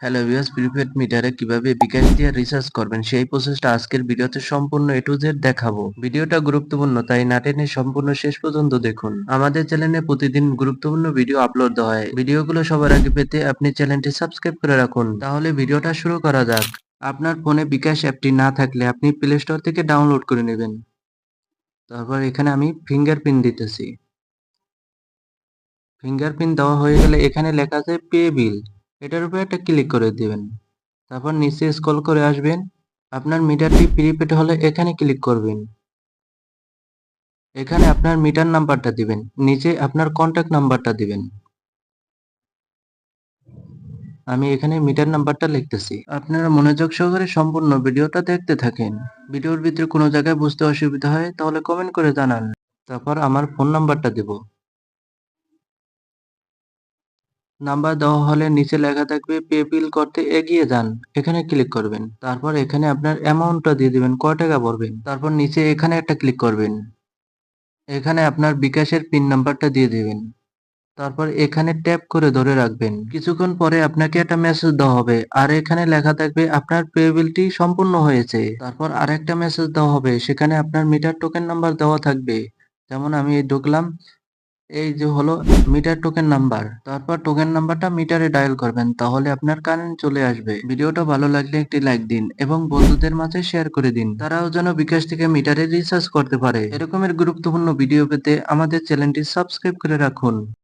Hello viewers, prepaid মিটারে কিভাবে বিকাশ দিয়ে রিচার্জ করবেন সেই প্রসেসটা আজকের ভিডিওতে সম্পূর্ণ এ টু জেড দেখাবো। ভিডিওটা গুরুত্বপূর্ণ, তাই না টেনে সম্পূর্ণ শেষ পর্যন্ত দেখুন। আমাদের চ্যানেলে প্রতিদিন গুরুত্বপূর্ণ ভিডিও আপলোড দেওয়া হয়। ভিডিওগুলো সবার আগে পেতে আপনি চ্যানেলটি সাবস্ক্রাইব করে রাখুন। তাহলে ভিডিওটা শুরু করা যাক। আপনার ফোনে বিকাশ অ্যাপটি না থাকলে আপনি প্লে স্টোর থেকে ডাউনলোড করে নেবেন। তারপর এখানে আমি ফিঙ্গারপ্রিন্ট দিতেছি। ফিঙ্গারপ্রিন্ট দেওয়া হয়ে গেলে এখানে লেখা আছে পে বিল, এটার উপরে একটা ক্লিক করে দিবেন। তারপর নিচে স্ক্রল করে আসবেন। আপনার মিটারটি প্রিপেড হলে এখানে ক্লিক করবেন। এখানে আপনার মিটার নাম্বারটা দিবেন, নিচে আপনার কন্ট্যাক্ট নাম্বারটা দিবেন। আমি এখানে মিটার নাম্বারটা লিখতেছি। আপনারা মনোযোগ সহকারে সম্পূর্ণ ভিডিওটা দেখতে থাকেন। ভিডিওর ভিতরে কোনো জায়গায় বুঝতে অসুবিধা হয় তাহলে কমেন্ট করে জানান। তারপর আমার ফোন নাম্বারটা দেব। নাম্বার দেওয়া হলে নিচে লেখা থাকবে পে বিল করতে এগিয়ে যান, এখানে ক্লিক করবেন। তারপর এখানে আপনার অ্যামাউন্টটা দিয়ে দিবেন, কয় টাকা ভরবেন। তারপর নিচে এখানে একটা ক্লিক করবেন। এখানে আপনার বিকাশের পিন নাম্বারটা দিয়ে দিবেন। তারপর এখানে ট্যাপ করে ধরে রাখবেন। কিছুক্ষণ পরে আপনাকে একটা মেসেজ দেওয়া হবে, আর এখানে লেখা থাকবে আপনার পেবিলটি সম্পূর্ণ হয়েছে। তারপর আরেকটা মেসেজ দেওয়া হবে, সেখানে আপনার মিটার টোকেন নাম্বার দেওয়া থাকবে। যেমন আমি এই ঢুকলাম, এই যে হলো মিটার টোকেন নাম্বার। তারপর টোকেন নাম্বারটা মিটারে ডায়াল করবেন, তাহলে আপনার কারেন্ট চলে আসবে। ভিডিওটা ভালো লাগলে একটি লাইক দিন এবং বন্ধুদের মাঝে শেয়ার করে দিন, তারাও যেন বিকাশ থেকে মিটারে রিচার্জ করতে পারে। এরকমের গুরুত্বপূর্ণ ভিডিও পেতে আমাদের চ্যানেলটি সাবস্ক্রাইব করে রাখুন।